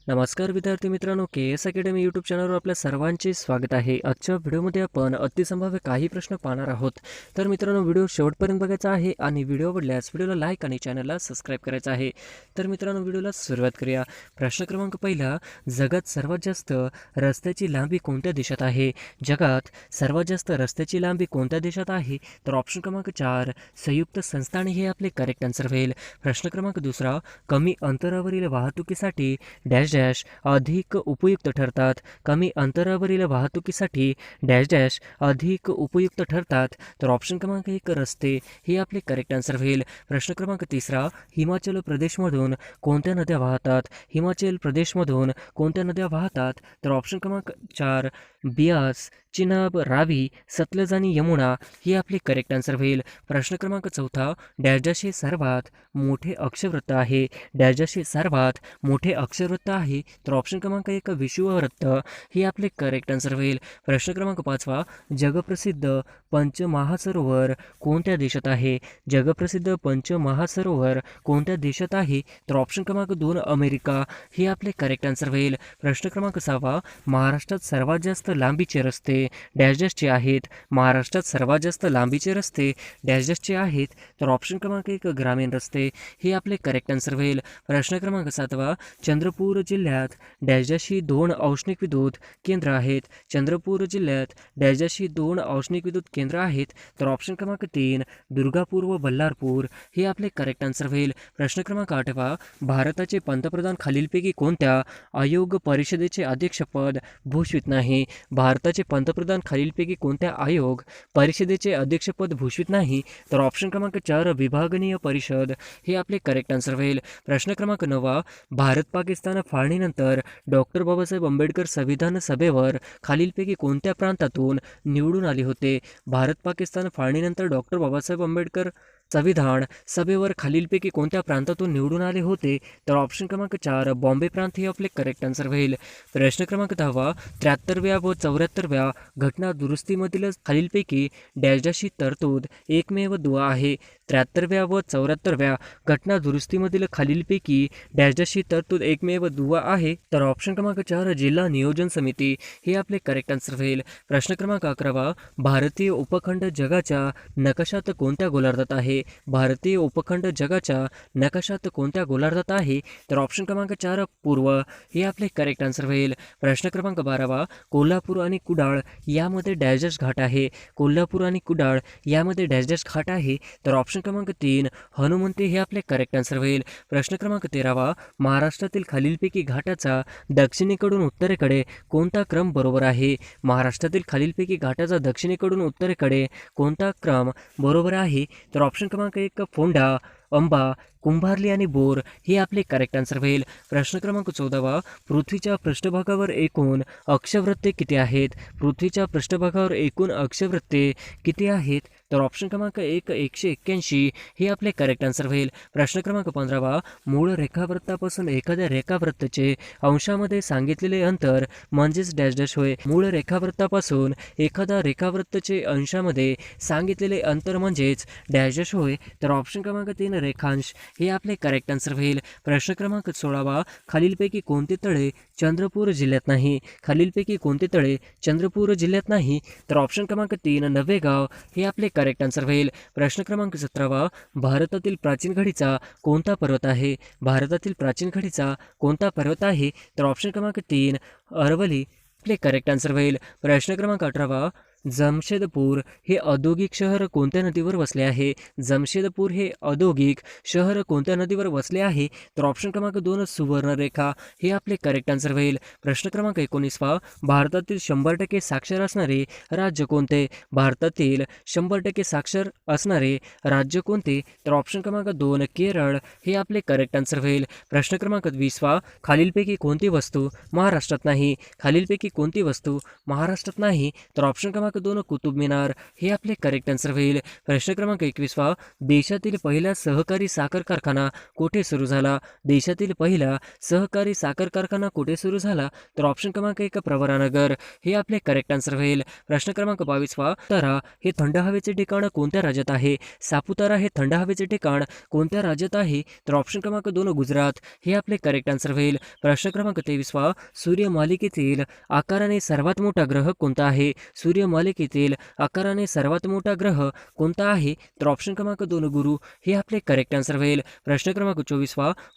नमस्कार विद्यार्थी मित्रांनो, के एस अकॅडमी यूट्यूब चॅनलवर आपल्या सर्वांचे स्वागत आहे. आजच्या व्हिडिओमध्ये आपण अतिसंभाव्य काही प्रश्न पाहणार आहोत. तर मित्रांनो, व्हिडिओ शेवटपर्यंत बघायचा आहे आणि व्हिडिओ आवडल्यास व्हिडिओला लाईक आणि चॅनलला सबस्क्राईब करायचं आहे. तर मित्रांनो, व्हिडिओला सुरुवात करूया. प्रश्न क्रमांक पहिला, जगात सर्वात जास्त रस्त्याची लांबी कोणत्या देशात आहे? जगात सर्वात जास्त रस्त्याची लांबी कोणत्या देशात आहे? तर ऑप्शन क्रमांक 4 संयुक्त संस्थाने हे आपले करेक्ट आन्सर होईल. प्रश्न क्रमांक दुसरा, कमी अंतरावरील वाहतुकीसाठी डॅश डॅश अधिक उपयुक्त ठरतात. कमी अंतरावरील वाहतुकीसाठी डॅश डॅश अधिक उपयुक्त ठरतात. तर ऑप्शन क्रमांक 1 रस्ते हे आपले करेक्ट आन्सर होईल. प्रश्न क्रमांक तिसरा, हिमाचल प्रदेशमधून कोणत्या नद्या वाहतात? हिमाचल प्रदेशमधून कोणत्या नद्या वाहतात? तर ऑप्शन क्रमांक 4 बियास, चिनाब, रावी, सतलज आणि यमुना ही आपली करेक्ट आन्सर होईल. प्रश्न क्रमांक चौथा, डॅश डॅश हे सर्वात मोठे अक्षवृत्त आहे. डॅश डॅश हे सर्वात मोठे अक्षरवृत्त आहे. तर ऑप्शन क्रमांक 1 विषुववृत्त हे आपले करेक्ट आन्सर होईल. प्रश्न क्रमांक 5 जगप्रसिद्ध पंचमहासरोवर कोणत्या देशात आहे? जगप्रसिद्ध पंचमहासरोवर कोणत्या देशात आहे? तर ऑप्शन क्रमांक 2 अमेरिका हे आपले करेक्ट आन्सर होईल. प्रश्न क्रमांक 6 महाराष्ट्रात सर्वात जास्त लांबीचे रस्ते डॅश डॅशचे आहेत. महाराष्ट्रात सर्वात जास्त लांबीचे रस्ते डॅश डॅशचे आहेत. तर ऑप्शन क्रमांक 1 ग्रामीण रस्ते हे आपले करेक्ट आन्सर होईल. प्रश्न क्रमांक 7 चंद्रपूर जिल्ह्यात डॅश डॅश ही 2 औष्णिक विद्युत केंद्र आहेत. चंद्रपूर जिल्ह्यात डॅश डॅश ही 2 औष्णिक विद्युत केंद्र आहेत. तर ऑप्शन क्रमांक 3 दुर्गापूर व बल्लारपूर हे आपले करेक्ट आन्सर होईल. प्रश्न क्रमांक 8 भारताचे पंतप्रधान खालीलपैकी कोणत्या आयोग परिषदेचे अध्यक्षपद भूषवित नाही? भारताचे पंतप्रधान खालीलपैकी कोणत्या आयोग परिषदेचे अध्यक्षपद भूषवित नाही? तर ऑप्शन क्रमांक 4 विभागीय परिषद हे आपले करेक्ट आन्सर होईल. प्रश्न क्रमांक 9 भारत पाकिस्तान फाळणीनंतर डॉक्टर बाबासाहेब आंबेडकर संविधान सभेवर खालीलपैकी कोणत्या प्रांतातून निवडून आले होते? भारत पाकिस्तान फाळणीनंतर डॉक्टर बाबासाहेब आंबेडकर संविधान सभेवर खालीलपैकी कोणत्या प्रांतातून निवडून आले होते? तर ऑप्शन क्रमांक 4 बॉम्बे प्रांत हे आपले करेक्ट आन्सर होईल. प्रश्न क्रमांक 10 73व्या व 74व्या घटना दुरुस्तीमधील खालीलपैकी डॅश डॅश ही तरतूद एकमेव दुवा आहे. 73व्या व 74व्या घटना दुरुस्तीमधील खालीलपैकी डॅश डॅश ही तरतूद एकमेव दुवा आहे. तर ऑप्शन क्रमांक 4 जिल्हा नियोजन समिती हे आपले करेक्ट आन्सर होईल. प्रश्न क्रमांक 11 भारतीय उपखंड जगाच्या नकाशात कोणत्या गोलार्धात आहे? भारतीय उपखंड जगाच्या नकाशात कोणत्या गोलार्धात आहे? तर ऑप्शन क्रमांक 4 पूर्व हे आपले करेक्ट आन्सर होईल. प्रश्न क्रमांक 12 कोल्हापूर आणि कुडाळ यामध्ये डॅश डॅश घाट आहे. कोल्हापूर आणि कुडाळ यामध्ये डॅश डॅश घाट आहे. तर ऑप्शन क्रमांक 3 हनुमंते हे आपले करेक्ट आन्सर होईल. प्रश्न क्रमांक 13 महाराष्ट्रातील खालीलपैकी घाटाचा दक्षिणेकडून उत्तरेकडे कोणता क्रम बरोबर आहे? महाराष्ट्रातील खालीलपैकी घाटाचा दक्षिणेकडून उत्तरेकडे कोणता क्रम बरोबर आहे? तर ऑप्शन क्रमांक 1 फोंडा, अंबा, कुंभारली आणि बोर हे आपले करेक्ट आन्सर होईल. प्रश्न क्रमांक 14 पृथ्वीच्या पृष्ठभागावर एकूण अक्षवृत्ते किती आहेत? पृथ्वीच्या पृष्ठभागावर एकूण अक्षवृत्ते किती आहेत? तर ऑप्शन क्रमांक 1 181 हे आपले करेक्ट आन्सर होईल. प्रश्न क्रमांक 15 मूळ रेखावृत्तापासून एखाद्या रेखावृत्ताचे अंशामध्ये सांगितलेले अंतर म्हणजेच डॅश डॅश होय. मूळ रेखावृत्तापासून एखादा रेखावृत्ताचे अंशामध्ये सांगितलेले अंतर म्हणजेच डॅश डॅश होय. तर ऑप्शन क्रमांक 3 रेखांश हे आपले करेक्ट आन्सर होईल. प्रश्न क्रमांक 16 खालीलपैकी कोणते तळे चंद्रपूर जिल्ह्यात नाही? खालीलपैकी कोणते तळे चंद्रपूर जिल्ह्यात नाही? तर ऑप्शन क्रमांक 3 नवेगाव हे आपले करेक्ट आन्सर होईल. प्रश्न क्रमांक 17 भारतातील प्राचीन घडीचा कोणता पर्वत आहे? भारतातील प्राचीन घडीचा कोणता पर्वत आहे? तर ऑप्शन क्रमांक 3 अरवली आपले करेक्ट आन्सर होईल. प्रश्न क्रमांक 18 जमशेदपूर हे औद्योगिक शहर कोणत्या नदीवर वसले आहे? जमशेदपूर हे औद्योगिक शहर कोणत्या नदीवर वसले आहे? तर ऑप्शन क्रमांक 2 सुवर्णरेखा हे आपले करेक्ट आन्सर होईल. प्रश्न क्रमांक 19 भारतातील 100% साक्षर असणारे राज्य कोणते? भारतातील 100% साक्षर असणारे राज्य कोणते? तर ऑप्शन क्रमांक 2 केरळ हे आपले करेक्ट आन्सर होईल. प्रश्न क्रमांक 20 खालीलपैकी कोणती वस्तू महाराष्ट्रात नाही? खालीलपैकी कोणती वस्तू महाराष्ट्रात नाही? तर ऑप्शन क्रमांक क्रमांक 2 कुतुब मिनार हे आपले करेक्ट आन्सर होईल. प्रश्न क्रमांक 21 देशातील पहिला सहकारी साखर कारखाना कुठे सुरू झाला? देशातील पहिला सहकारी साखर कारखाना कुठे सुरू झाला? तर ऑप्शन क्रमांक 1 प्रवरानगर हे आपले करेक्ट आन्सर होईल. प्रश्न क्रमांक 22 सापुतारा हे थंड हवेचे ठिकाण कोणत्या राज्यात आहे? सापुतारा हे थंड हवेचे ठिकाण कोणत्या राज्यात आहे? तर ऑप्शन क्रमांक 2 गुजरात हे आपले करेक्ट आन्सर होईल. प्रश्न क्रमांक 23 सूर्यमालिकेतील आकाराने सर्वात मोठा ग्रह कोणता आहे? सूर्यमालिकेतील आकाराने सर्वात मोठा ग्रह कोणता आहे? तर ऑप्शन क्रमांक 2 गुरु हे आपले करेक्ट आन्सर होईल. प्रश्न क्रमांक 24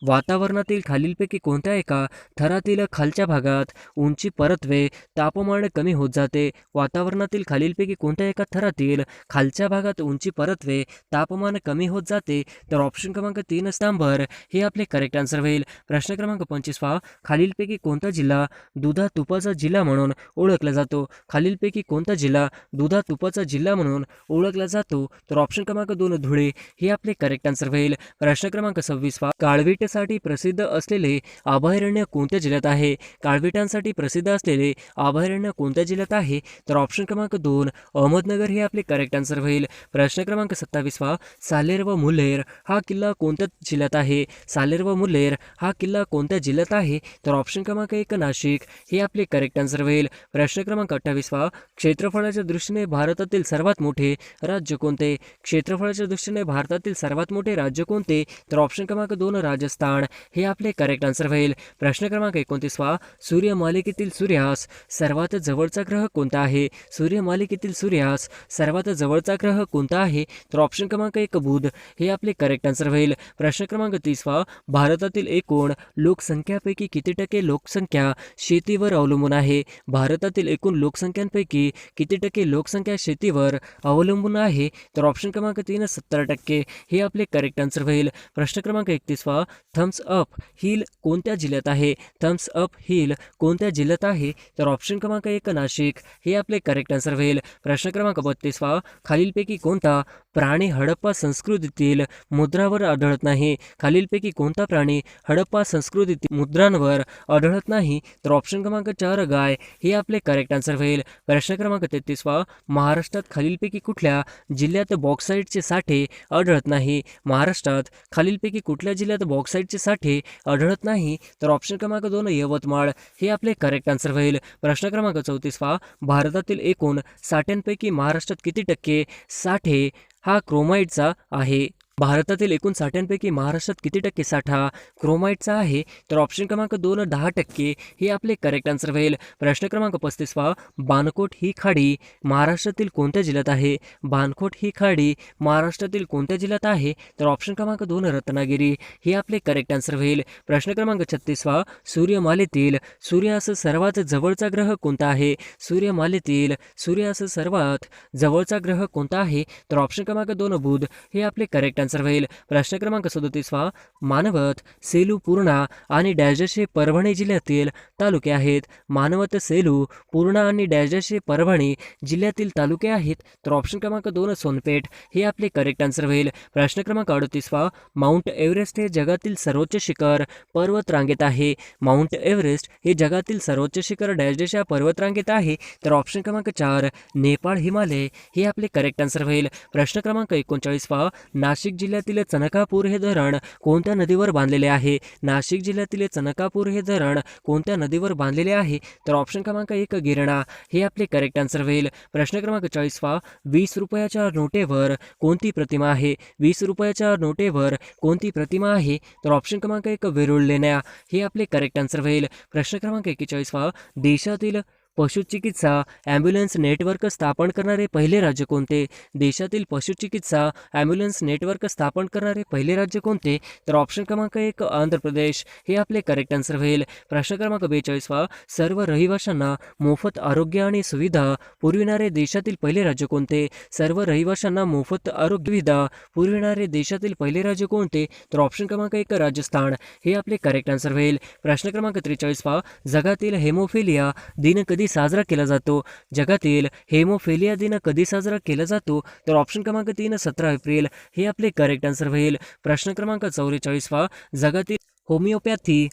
वातावरणातील खालीलपैकी कोणत्या एका थरातील खालच्या भागात उंची परत्वे तापमान कमी होत जाते? वातावरणातील खालीलपैकी कोणत्या एका थरातील खालच्या भागात उंची परत्वे तापमान कमी होत जाते? तर ऑप्शन क्रमांक 3 स्तंभर हे आपले करेक्ट आन्सर होईल. प्रश्न क्रमांक 25 खालीलपैकी कोणता जिल्हा दुधा तुपाचा जिल्हा म्हणून ओळखला जातो? खालीलपैकी कोणता जिल्हा दुधा तुपाचा जिल्हा म्हणून ओळखला जातो? तर ऑप्शन क्रमांक 2 धुळे हे आपले करेक्ट आन्सर होईल. प्रश्न क्रमांक 26 काळविटासाठी प्रसिद्ध असलेले अभयारण्य कोणत्या जिल्ह्यात आहे? काळविटांसाठी प्रसिद्ध असलेले अभयारण्य कोणत्या जिल्ह्यात आहे? तर ऑप्शन क्रमांक 2 अहमदनगर हे आपले करेक्ट आन्सर होईल. प्रश्न क्रमांक 27 सालेर व मुल्हेर हा किल्ला कोणत्या जिल्ह्यात आहे? सालेर व मुल्हेर हा किल्ला कोणत्या जिल्ह्यात आहे? तर ऑप्शन क्रमांक 1 नाशिक हे आपले करेक्ट आन्सर होईल. प्रश्न क्रमांक 28 क्षेत्रफळाच्या दृष्टीने भारतातील सर्वात मोठे राज्य कोणते? क्षेत्रफळाच्या दृष्टीने भारतातील सर्वात मोठे राज्य कोणते? तर ऑप्शन क्रमांक 2 राजस्थान हे आपले करेक्ट आन्सर होईल. प्रश्न क्रमांक 29 सूर्यमालिकेतील सूर्यास सर्वात जवळचा ग्रह कोणता आहे? सूर्यमालिकेतील सूर्यास सर्वात जवळचा ग्रह कोणता आहे? तर ऑप्शन क्रमांक 1 बुध हे आपले करेक्ट आन्सर होईल. प्रश्न क्रमांक 30 भारतातील एकूण लोकसंख्यापैकी किती टक्के लोकसंख्या शेतीवर अवलंबून आहे? भारतातील एकूण लोकसंख्यांपैकी किती टक्के लोकसंख्या शेतीवर अवलंबून आहे? तर ऑप्शन क्रमांक 3 70% हे आपले करेक्ट आन्सर होईल. प्रश्न क्रमांक 31 थम्स अप हिल कोणत्या जिल्ह्यात आहे? थम्स अप हिल कोणत्या जिल्ह्यात आहे? तर ऑप्शन क्रमांक 1 नाशिक हे आपले करेक्ट आन्सर होईल. प्रश्न क्रमांक 32 खालीलपैकी कोणता प्राणी हडप्पा संस्कृतीतील मुद्रावर आढळत नाही? खालीलपैकी कोणता प्राणी हडप्पा संस्कृतीतील मुद्रांवर आढळत नाही? तर ऑप्शन क्रमांक 4 गाय हे आपले करेक्ट आन्सर होईल. प्रश्न क्रमांक 33 महाराष्ट्रात खालीलपैकी कुठल्या जिल्ह्यात बॉक्साईटचे साठे आढळत नाही? महाराष्ट्रात खालीलपैकी कुठल्या जिल्ह्यात बॉक्साईटचे साठे आढळत नाही? तर ऑप्शन क्रमांक 2 यवतमाळ हे आपले करेक्ट आन्सर होईल. प्रश्न क्रमांक 34 भारतातील एकूण साठ्यांपैकी महाराष्ट्रात किती टक्के साठे हा क्रोमाइटचा आहे? भारतातील एकूण साठ्यांपैकी महाराष्ट्रात किती टक्के साठा क्रोमाइटचा आहे? तर ऑप्शन क्रमांक 2 10% हे आपले करेक्ट आन्सर होईल. प्रश्न क्रमांक 35 बाणकोट ही खाडी महाराष्ट्रातील कोणत्या जिल्ह्यात आहे? बाणकोट ही खाडी महाराष्ट्रातील कोणत्या जिल्ह्यात आहे? तर ऑप्शन क्रमांक 2 रत्नागिरी हे आपले करेक्ट आन्सर होईल. प्रश्न क्रमांक 36 सूर्यमालेतील सूर्यास सर्वात जवळचा ग्रह कोणता आहे? सूर्यमालेतील सूर्यास सर्वात जवळचा ग्रह कोणता आहे? तर ऑप्शन क्रमांक 2 बुध हे आपले करेक्ट आन्सर होईल. प्रश्न क्रमांक 37 मानवत, सेलू, पूर्णा आणि डॅश हे परभणी जिल्ह्यातील तालुके आहेत. मानवत, सेलू, पूर्णा आणि डॅश हे परभणी जिल्ह्यातील तालुके आहेत. तर ऑप्शन क्रमांक 2 सोनपेठ हे आपले करेक्ट आन्सर होईल. प्रश्न क्रमांक 38 माउंट एव्हरेस्ट हे जगातील सर्वोच्च शिखर पर्वत रांगेत आहे. माउंट एव्हरेस्ट हे जगातील सर्वोच्च शिखर डॅश या पर्वत रांगेत आहे. तर ऑप्शन क्रमांक 4 नेपाळ, हिमालय हे आपले करेक्ट आन्सर होईल. प्रश्न क्रमांक 39 नाशिक जिल्ह्यातील चनकापूर हे धरण कोणत्या नदीवर बांधलेले आहे? नाशिक जिल्ह्यातील चनकापूर हे धरण कोणत्या नदीवर बांधलेले आहे? तर ऑप्शन क्रमांक 1 गिरणा हे आपले करेक्ट आन्सर होईल. प्रश्न क्रमांक 40 20 रुपयाच्या नोटेवर कोणती प्रतिमा आहे? 20 रुपयाच्या नोटेवर कोणती प्रतिमा आहे? तर ऑप्शन क्रमांक 1 वेरूळ लेण्या हे आपले करेक्ट आन्सर होईल. प्रश्न क्रमांक 41 देशातील पशुचिकित्सा ॲम्ब्युलन्स नेटवर्क स्थापन करणारे पहिले राज्य कोणते? देशातील पशुचिकित्सा ॲम्ब्युलन्स नेटवर्क स्थापन करणारे पहिले राज्य कोणते? तर ऑप्शन क्रमांक 1 आंध्र प्रदेश हे आपले करेक्ट आन्सर होईल. प्रश्न क्रमांक 42 सर्व रहिवाशांना मोफत आरोग्य आणि सुविधा पुरविणारे देशातील पहिले राज्य कोणते? सर्व रहिवाशांना मोफत आरोग्य सुविधा पुरविणारे देशातील पहिले राज्य कोणते? तर ऑप्शन क्रमांक 1 राजस्थान हे आपले करेक्ट आन्सर होईल. प्रश्न क्रमांक 43 जगातील हेमोफिलिया दिन कधी साजरा केला जातो? जगातील हेमोफिलिया दिन कधी साजरा केला जातो? तर ऑप्शन क्रमांक 3 17 एप्रिल हे आपले करेक्ट आन्सर होईल. प्रश्न क्रमांक 44 जगातील होमिओपॅथी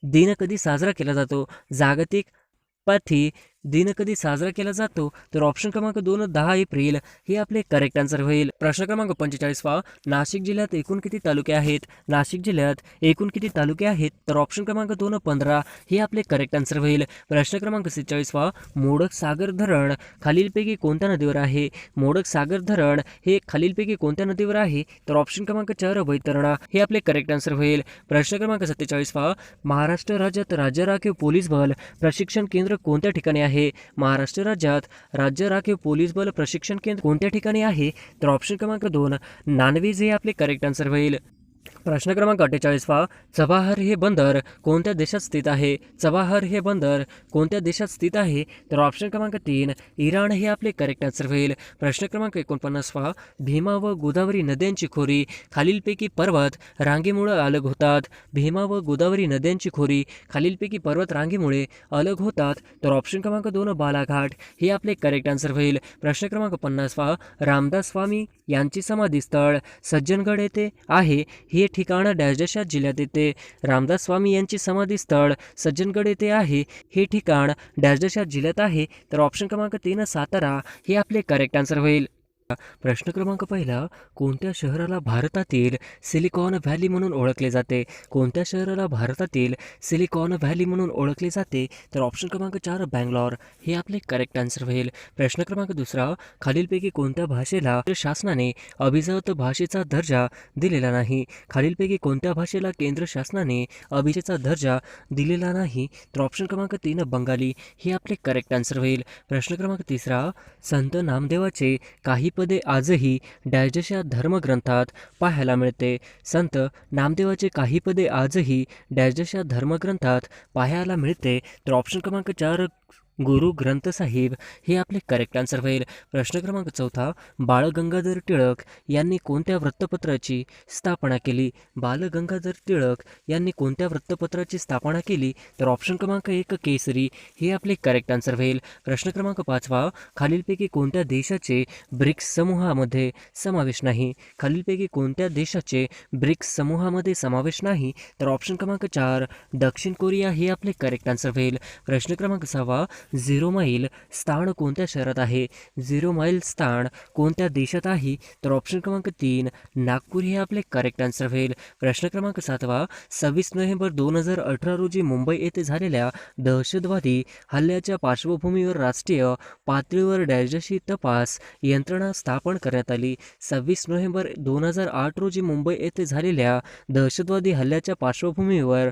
दिन कधी साजरा केला जातो? जागतिक पॅथी दिन कधी साजरा केला जातो? तर ऑप्शन क्रमांक 2 10 एप्रिल हे आपले करेक्ट आन्सर होईल. प्रश्न क्रमांक 45 नाशिक जिल्ह्यात एकूण किती तालुके आहेत? नाशिक जिल्ह्यात एकूण किती तालुके आहेत? तर ऑप्शन क्रमांक 2 15 हे आपले करेक्ट आन्सर होईल. प्रश्न क्रमांक 46 मोडक सागर धरण खालीलपैकी कोणत्या नदीवर आहे? मोडक सागर धरण हे खालीलपैकी कोणत्या नदीवर आहे? तर ऑप्शन क्रमांक 4 वैतरणा हे आपले करेक्ट आन्सर होईल. प्रश्न क्रमांक 47 महाराष्ट्र राज्यात राज्य राखीव पोलीस बल प्रशिक्षण केंद्र कोणत्या ठिकाणी आहे? महाराष्ट्र राज्यात राज्य राखीव पोलीस बल प्रशिक्षण केंद्र कोणत्या ठिकाणी आहे? तर ऑप्शन क्रमांक 2 नानवीज हे आपले करेक्ट आन्सर होईल. प्रश्न क्रमांक 48 चबाहार हे बंदर कोणत्या देशात स्थित आहे? चबाहार हे बंदर कोणत्या देशात स्थित आहे? तर ऑप्शन क्रमांक 3 इराण हे आपले करेक्ट आन्सर होईल. प्रश्न क्रमांक 49 भीमा व गोदावरी नद्यांची खोरी खालीलपैकी पर्वत रांगेमुळे अलग होतात. भीमा व गोदावरी नद्यांची खोरी खालीलपैकी पर्वत रांगेमुळे अलग होतात. तर ऑप्शन क्रमांक 2 बालाघाट हे आपले करेक्ट आन्सर होईल. प्रश्न क्रमांक 50 रामदास स्वामी यांची समाधी स्थळ सज्जनगड येथे आहे. हे ठिकाण डॅश डॅश जिल्ह्यात येते. रामदास स्वामी यांची समाधी स्थळ सज्जनगड येथे आहे. हे ठिकाण डॅश डॅश जिल्ह्यात आहे. तर ऑप्शन क्रमांक 3 सातारा हे आपले करेक्ट आन्सर होईल. प्रश्न क्रमांक 1 कोणत्या शहराला भारतातील सिलिकॉन व्हॅली म्हणून ओळखले जाते? कोणत्या शहराला भारतातील सिलिकॉन व्हॅली म्हणून ओळखले जाते? तर ऑप्शन क्रमांक 4 बँगलोर हे आपले करेक्ट आन्सर होईल. प्रश्न क्रमांक 2 खालीलपैकी कोणत्या भाषेला शासनाने अभिजात भाषेचा दर्जा दिलेला नाही? खालीलपैकी कोणत्या भाषेला केंद्र शासनाने अभिजातचा दर्जा दिलेला नाही? तर ऑप्शन क्रमांक 3 बंगाली हे आपले करेक्ट आन्सर होईल. प्रश्न क्रमांक 3 संत नामदेवाचे काही पदे आजही डॅश धर्मग्रंथात पाहायला मिळते. संत नामदेवाचे काही पदे आजही डॅश धर्मग्रंथात पाहायला मिळते. तर ऑप्शन क्रमांक 4 गुरु ग्रंथ साहिब हे आपले करेक्ट आन्सर होईल. प्रश्न क्रमांक 4 बाळ गंगाधर टिळक यांनी कोणत्या वृत्तपत्राची स्थापना केली? बाळ गंगाधर टिळक यांनी कोणत्या वृत्तपत्राची स्थापना केली? तर ऑप्शन क्रमांक 1 केसरी हे आपले करेक्ट आन्सर होईल. प्रश्न क्रमांक 5 खालीलपैकी कोणत्या देशाचे ब्रिक्स समूहामध्ये समावेश नाही? खालीलपैकी कोणत्या देशाचे ब्रिक्स समूहामध्ये समावेश नाही? तर ऑप्शन क्रमांक 4 दक्षिण कोरिया हे आपले करेक्ट आन्सर होईल. प्रश्न क्रमांक 6 झिरो माईल स्थान कोणत्या शहरात आहे? झिरो माईल स्थान कोणत्या देशात आहे? तर ऑप्शन क्रमांक 3 नागपूर हे आपले करेक्ट आन्सर होईल. प्रश्न क्रमांक 7 26 नोव्हेंबर 2018 रोजी मुंबई येथे झालेल्या दहशतवादी हल्ल्याच्या पार्श्वभूमीवर राष्ट्रीय पातळीवर डॅशची तपास यंत्रणा स्थापन करण्यात आली. 26 नोव्हेंबर 2008 रोजी मुंबई येथे झालेल्या दहशतवादी हल्ल्याच्या पार्श्वभूमीवर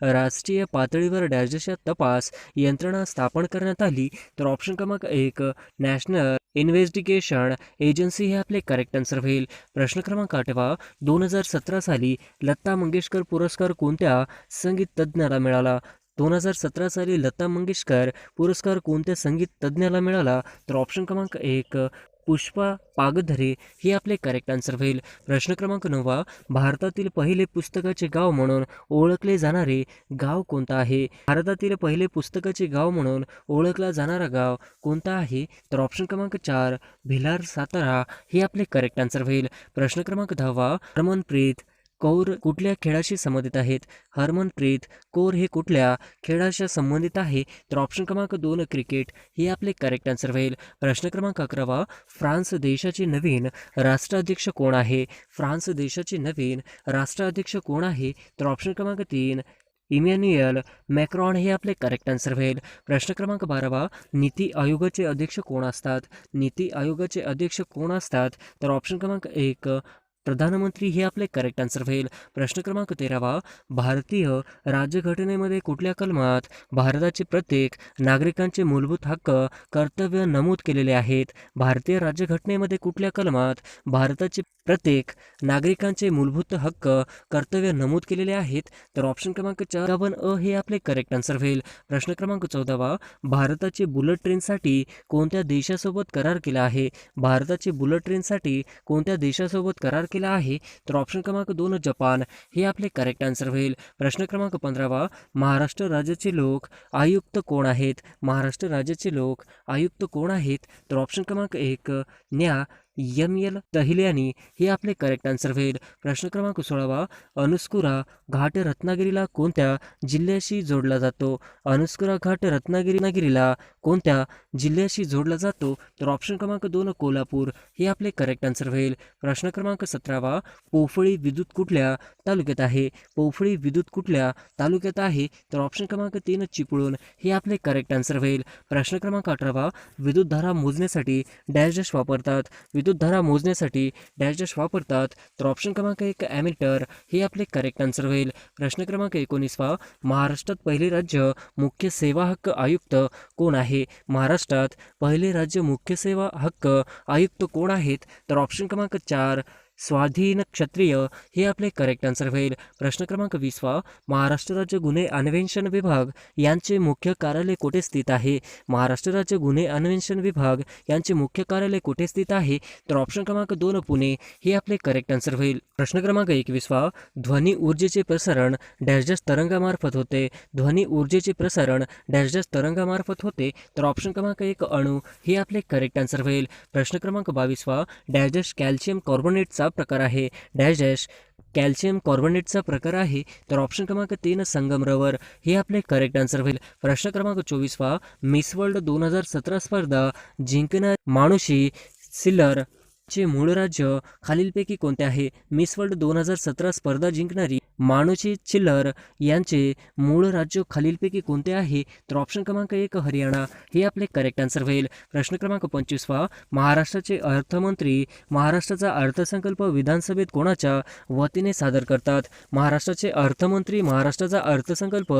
राष्ट्रीय पातळीवर डॅशच्या तपास यंत्रणा स्थापन करण्यात आली. तर ऑप्शन क्रमांक 1 नॅशनल इन्व्हेस्टिगेशन एजन्सी हे आपले करेक्ट आन्सर होईल. प्रश्न क्रमांक 8 2017 साली लता मंगेशकर पुरस्कार कोणत्या संगीत तज्ज्ञाला मिळाला? 2017 साली लता मंगेशकर पुरस्कार कोणत्या संगीत तज्ज्ञाला मिळाला? तर ऑप्शन क्रमांक 1 पुष्पा पागधरे हे आपले करेक्ट आन्सर होईल. प्रश्न क्रमांक 9 भारतातील पहिले पुस्तकाचे गाव म्हणून ओळखले जाणारे गाव कोणतं आहे? भारतातील पहिले पुस्तकाचे गाव म्हणून ओळखला जाणारा गाव कोणता आहे? तर ऑप्शन क्रमांक 4 भिलार सातारा हे आपले करेक्ट आन्सर होईल. प्रश्न क्रमांक 10 हरमनप्रीत कौर कुठल्या खेळाशी संबंधित आहेत? हरमनप्रीत कौर हे कुठल्या खेळाशी संबंधित आहे? तर ऑप्शन क्रमांक 2 क्रिकेट हे आपले करेक्ट आन्सर होईल. प्रश्न क्रमांक 11 फ्रान्स देशाचे नवीन राष्ट्राध्यक्ष कोण आहे? फ्रान्स देशाचे नवीन राष्ट्राध्यक्ष कोण आहे? तर ऑप्शन क्रमांक 3 इमॅन्युएल मॅक्रॉन हे आपले करेक्ट आन्सर होईल. प्रश्न क्रमांक 12 नीती आयोगाचे अध्यक्ष कोण असतात? नीती आयोगाचे अध्यक्ष कोण असतात? तर ऑप्शन क्रमांक 1 प्रधानमंत्री हे आपले करेक्ट आन्सर होईल. प्रश्न क्रमांक 13 भारतीय राज्यघटनेमध्ये कुठल्या कलमात भारताचे प्रत्येक नागरिकांचे मूलभूत हक्क कर्तव्य नमूद केलेले आहेत? भारतीय राज्यघटनेमध्ये कुठल्या कलमात भारताचे प्रत्येक नागरिकांचे मूलभूत हक्क कर्तव्य नमूद केलेले आहेत? तर ऑप्शन क्रमांक 54 हे आपले करेक्ट आन्सर होईल. प्रश्न क्रमांक 14 भारताचे बुलेट ट्रेनसाठी कोणत्या देशासोबत करार केला आहे? भारताचे बुलेट ट्रेनसाठी कोणत्या देशासोबत करार केला आहे? तर ऑप्शन क्रमांक 2 जपान हे आपले करेक्ट आन्सर होईल. प्रश्न क्रमांक 15 महाराष्ट्र राज्याचे लोक आयुक्त कोण आहेत? महाराष्ट्र राज्याचे लोक आयुक्त कोण आहेत? तर ऑप्शन क्रमांक 1 न्या एल तहिल्यानी हे आपले करेक्ट आन्सर होईल. प्रश्न क्रमांक 16 अनुस्कुरा घाट रत्नागिरीला कोणत्या जिल्ह्याशी जोडला जातो? अनुस्कुरा घाट रत्नागिरीला कोणत्या जिल्ह्याशी जोडला जातो? तर ऑप्शन क्रमांक 2 कोल्हापूर हे आपले करेक्ट आन्सर होईल. प्रश्न क्रमांक 17 पोफळी विद्युत कुठल्या तालुक्यात आहे? पोफळी विद्युत कुठल्या तालुक्यात आहे? तर ऑप्शन क्रमांक 3 चिपळूण हे आपले करेक्ट आन्सर होईल. प्रश्न क्रमांक 18 विद्युत धारा मोजण्यासाठी डॅश डॅश वापरतात? विद्युत धारा मोजण्यासाठी डॅश डॅश वापरतात? तर ऑप्शन क्रमांक 1 ॲमीटर हे आपले करेक्ट आन्सर होईल. प्रश्न क्रमांक 19 महाराष्ट्रात पहिले राज्य मुख्य सेवा हक्क आयुक्त कोण आहे? महाराष्ट्रात पहिले राज्य मुख्य सेवा हक्क आयुक्त कोण आहेत? तर ऑप्शन क्रमांक 4 स्वाधीन क्षत्रिय हे आपले करेक्ट आन्सर होईल. प्रश्न क्रमांक 20 महाराष्ट्र राज्य गुन्हे अन्वेषण विभाग यांचे मुख्य कार्यालय कुठे स्थित आहे? महाराष्ट्र राज्य गुन्हे अन्वेषण विभाग यांचे मुख्य कार्यालय कुठे स्थित आहे? तर ऑप्शन क्रमांक 2 पुणे हे आपले करेक्ट आन्सर होईल. प्रश्न क्रमांक 21 ध्वनी ऊर्जेचे प्रसारण डॅश डॅश तरंगामार्फत होते? ध्वनी ऊर्जेचे प्रसारण डॅश डॅश तरंगामार्फत होते? तर ऑप्शन क्रमांक 1 अणू हे आपले करेक्ट आन्सर होईल. प्रश्न क्रमांक 22 डॅश डॅश कॅल्शियम कार्बोनेटचा प्रकार आहे? डॅश डॅश कॅल्शियम कार्बोनेटचा प्रकार आहे? तर ऑप्शन क्रमांक 3 संगमरवर हे आपले करेक्ट आन्सर होईल. प्रश्न क्रमांक 24 मिस वर्ल्ड 2017 स्पर्धा जिंकणारी मानुषी सिल्लर चे मूळ राज्य खालीलपैकी कोणते आहे? मिस वर्ल्ड 2017 स्पर्धा जिंकणारी मानुषी चिल्लर यांचे मूळ राज्य खालीलपैकी कोणते आहे? तर ऑप्शन क्रमांक 1 हरियाणा हे आपले करेक्ट आन्सर होईल. प्रश्न क्रमांक 25 महाराष्ट्राचे अर्थमंत्री महाराष्ट्राचा अर्थसंकल्प विधानसभेत कोणाच्या वतीने सादर करतात? महाराष्ट्राचे अर्थमंत्री महाराष्ट्राचा अर्थसंकल्प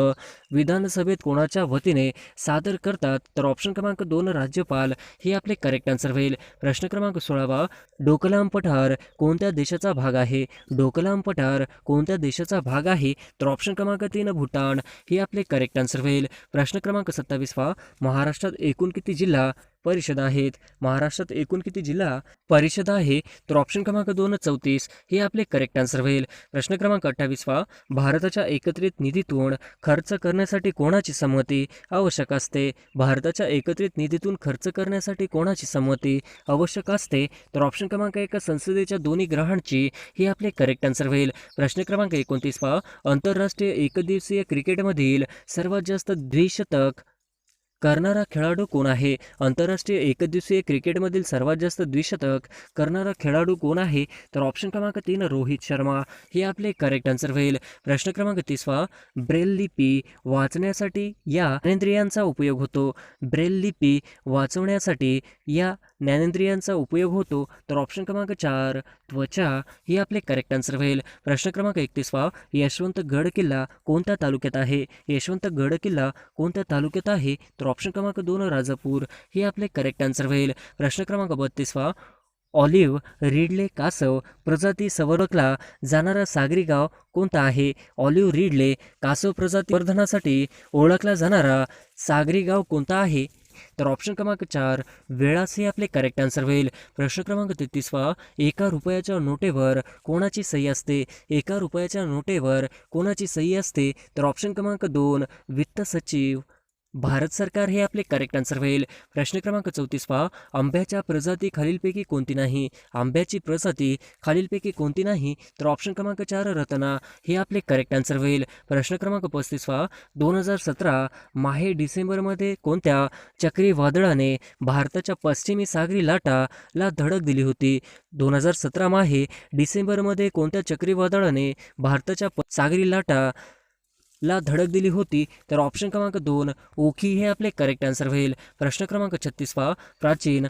विधानसभेत कोणाच्या वतीने सादर करतात? तर ऑप्शन क्रमांक 2 राज्यपाल हे आपले करेक्ट आन्सर होईल. प्रश्न क्रमांक 16 डोकलाम पठार कोणत्या देशाचा भाग आहे? डोकलाम पठार कोणत्या देशाचा भाग आहे? तर ऑप्शन क्रमांक 3 भूटान हे आपले करेक्ट आन्सर होईल. प्रश्न क्रमांक 27 महाराष्ट्रात एकूण किती जिल्हा परिषद आहेत? महाराष्ट्रात एकूण किती जिल्हा परिषद आहे? तर ऑप्शन क्रमांक 2 34 हे आपले करेक्ट आन्सर होईल. प्रश्न क्रमांक 28 भारताच्या एकत्रित निधीतून खर्च करण्यासाठी कोणाची संमती आवश्यक असते? भारताच्या एकत्रित निधीतून खर्च करण्यासाठी कोणाची संमती आवश्यक असते? तर ऑप्शन क्रमांक 1 संसदेच्या दोन्ही ग्रहांची हे आपले करेक्ट आन्सर होईल. प्रश्न क्रमांक 29 आंतरराष्ट्रीय एकदिवसीय क्रिकेटमधील सर्वात जास्त द्विशतक करणारा खेळाडू कोण आहे? आंतरराष्ट्रीय एकदिवसीय क्रिकेटमधील सर्वात जास्त द्विशतक करणारा खेळाडू कोण आहे? तर ऑप्शन क्रमांक 3 रोहित शर्मा हे आपले करेक्ट आन्सर होईल. प्रश्न क्रमांक 30 ब्रेल लिपी वाचण्यासाठी या ज्ञानेंद्रियांचा उपयोग होतो? ब्रेल लिपी वाचवण्यासाठी या ज्ञानेंद्रियांचा उपयोग होतो? तर ऑप्शन क्रमांक 4 त्वचा हे आपले करेक्ट आन्सर होईल. प्रश्न क्रमांक 31 यशवंतगड किल्ला कोणत्या तालुक्यात आहे? यशवंतगड किल्ला कोणत्या तालुक्यात आहे? तर ऑप्शन क्रमांक 2 राजापूर हे आपले करेक्ट आन्सर होईल. प्रश्न क्रमांक 32 ऑलिव्ह रिडले कासव प्रजाती संवर्धकला जाणारा सागरी गाव कोणता आहे? ऑलिव्ह रिडले कासव प्रजाती वर्धनासाठी ओळखला जाणारा सागरी गाव कोणता आहे? तर ऑप्शन क्रमांक 4 वेळास हे आपले करेक्ट आन्सर होईल. प्रश्न क्रमांक 33 एका रुपयाच्या नोटेवर कोणाची सही असते? एका रुपयाच्या नोटेवर कोणाची सही असते? तर ऑप्शन क्रमांक 2 वित्त सचिव भारत सरकार हे आपले करेक्ट आन्सर होईल. प्रश्न क्रमांक 34 आंब्याच्या प्रजाती खालीलपैकी कोणती नाही? आंब्याची प्रजाती खालीलपैकी कोणती नाही? तर ऑप्शन क्रमांक 4 रत्ना हे आपले करेक्ट आन्सर होईल. प्रश्न क्रमांक 35 2017 माहे डिसेंबरमध्ये कोणत्या चक्रीवादळाने भारताच्या पश्चिमी सागरी लाटाला धडक दिली होती? 2017 माहे डिसेंबरमध्ये कोणत्या चक्रीवादळाने भारताच्या सागरी ला धडक दिली होती? तर ऑप्शन क्रमांक 2 ओखी हे आपले करेक्ट आन्सर होईल. प्रश्न क्रमांक 36 प्राचीन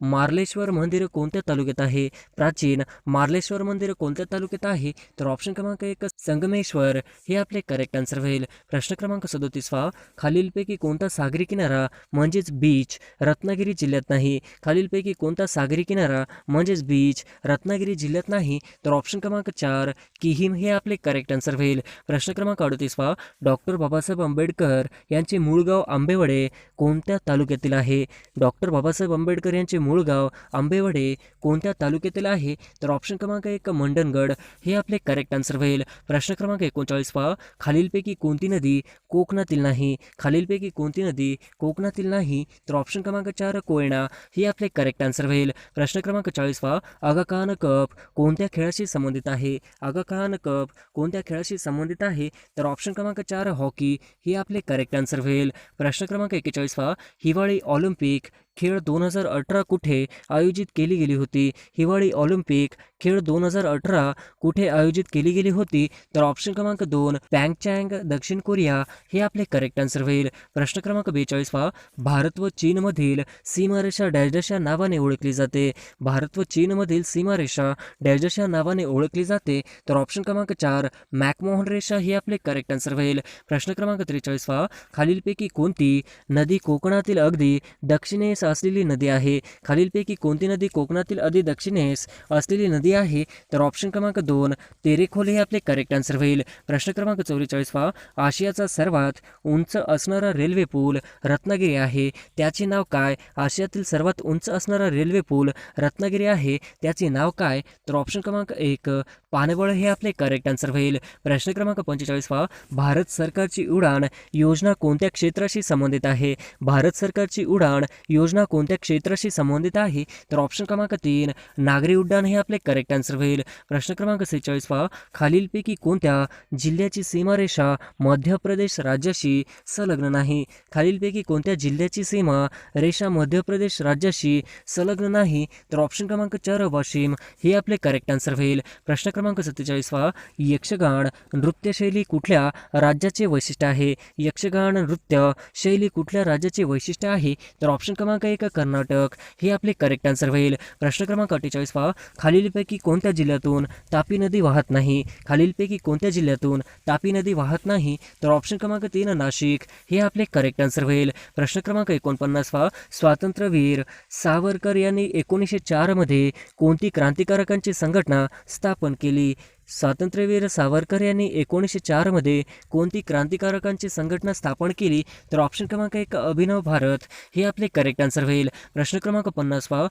मार्लेश्वर मंदिर कोणत्या तालुक्यात आहे? प्राचीन मार्लेश्वर मंदिर कोणत्या तालुक्यात आहे? तर ऑप्शन क्रमांक 1 संगमेश्वर हे आपले करेक्ट आन्सर होईल. प्रश्न क्रमांक 37 खालीलपैकी कोणता सागरी किनारा म्हणजेच बीच रत्नागिरी जिल्ह्यात नाही? खालीलपैकी कोणता सागरी किनारा म्हणजेच बीच रत्नागिरी जिल्ह्यात नाही? तर ऑप्शन क्रमांक 4 किहीम हे आपले करेक्ट आन्सर होईल. प्रश्न क्रमांक 38 डॉक्टर बाबासाहेब आंबेडकर यांचे मूळ गाव आंबेवडे कोणत्या तालुक्यातील आहे? डॉक्टर बाबासाहेब आंबेडकर यांचे मूळ गाव आंबेवडे कोणत्या तालुक्यातील आहे? तर ऑप्शन क्रमांक 1 मंडणगड हे आपले करेक्ट आन्सर होईल. प्रश्न क्रमांक 39 पहा, खालीलपैकी कोणती नदी कोकणातील नाही? खालीलपैकी कोणती नदी कोकणातील नाही? तर ऑप्शन क्रमांक 4 कोयना ही आपले करेक्ट आन्सर होईल. प्रश्न क्रमांक 40 पहा, आगा खान कप कोणत्या खेळाशी संबंधित आहे? आगा खान कप कोणत्या खेळाशी संबंधित आहे? तर ऑप्शन क्रमांक 4 हॉकी ही आपले करेक्ट आन्सर होईल. प्रश्न क्रमांक 41 पहा, हिवाळी ऑलिम्पिक खेळ 2018 कुठे आयोजित केली गेली होती? हिवाळी ऑलिम्पिक खेळ 2018 कुठे आयोजित केली गेली होती? तर ऑप्शन क्रमांक 2 पँगचँग दक्षिण कोरिया हे आपले करेक्ट आन्सर होईल. प्रश्न क्रमांक 42 पहा, भारत व चीनमधील सीमारेषा डॅश डॅश या नावाने ओळखली जाते? भारत व चीनमधील सीमारेषा डॅश डॅश या नावाने ओळखली जाते? तर ऑप्शन क्रमांक 4 मॅकमोहन रेषा ही आपले करेक्ट आन्सर होईल. प्रश्न क्रमांक 43 पहा, खालीलपैकी कोणती नदी कोकणातील अगदी दक्षिणेस असलेली नदी आहे? खालीलपैकी कोणती नदी कोकणातील अगदी दक्षिणेस असलेली नदी आहे? तर ऑप्शन क्रमांक 2 तेरेखोल हे आपले करेक्ट आन्सर होईल. प्रश्न क्रमांक 44 पहा, आशियाचा सर्वात उंच असणारा रेल्वे पूल रत्नागिरी आहे, त्याचे नाव काय? आशियातील सर्वात उंच असणारा रेल्वे पूल रत्नागिरी आहे, त्याचे नाव काय? तर ऑप्शन क्रमांक 1 पानवळ हे आपले करेक्ट आन्सर होईल. प्रश्न क्रमांक 45 पहा, भारत सरकारची उडान योजना कोणत्या क्षेत्राशी संबंधित आहे? भारत सरकारची उडान योजना कोणत्या क्षेत्राशी संबंधित आहे? तर ऑप्शन क्रमांक 3 नागरी उड्डाण हे आपले करेक्ट आन्सर होईल. प्रश्न क्रमांक 46 पहा, खालीलपैकी कोणत्या जिल्ह्याची सीमारेषा मध्य प्रदेश राज्याशी संलग्न नाही? खालीलपैकी कोणत्या जिल्ह्याची सीमा रेषा मध्य प्रदेश राज्याशी संलग्न नाही? तर ऑप्शन क्रमांक 4 वाशिम हे आपले करेक्ट आन्सर होईल. प्रश्न क्रमांक 47 पहा, यक्षगान नृत्यशैली कुठल्या राज्याचे वैशिष्ट्य आहे? यक्षगान नृत्य शैली कुठल्या राज्याचे वैशिष्ट्य आहे? तर ऑप्शन क्रमांक 1 कर्नाटक हे आपले करेक्ट आन्सर होईल. प्रश्न क्रमांक 48 पहा, खालीलपैकी कोणत्या जिल्ह्यातून तापी नदी वाहत नाही? खालीलपैकी कोणत्या जिल्ह्यातून तापी नदी वाहत नाही? तर ऑप्शन क्रमांक 3 नाशिक हे आपले करेक्ट आन्सर होईल. प्रश्न क्रमांक 49 पहा, स्वातंत्र्यवीर सावरकर यांनी 1904 मध्ये कोणती क्रांतिकारकांची संघटना स्थापन केली? स्वातंत्र्यवीर सावरकर यांनी 1904 मध्ये कोणती क्रांतिकारकांची संघटना स्थापन केली? तर ऑप्शन क्रमांक 1 अभिनव भारत हे आपले करेक्ट आन्सर होईल. प्रश्न क्रमांक 50 पहा,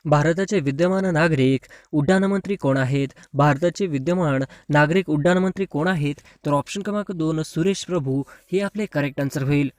भारताचे विद्यमान नागरिक उड्डाणमंत्री कोण आहेत? भारताचे विद्यमान नागरिक उड्डाणमंत्री कोण आहेत? तर ऑप्शन क्रमांक 2 सुरेश प्रभू हे आपले करेक्ट आन्सर होईल.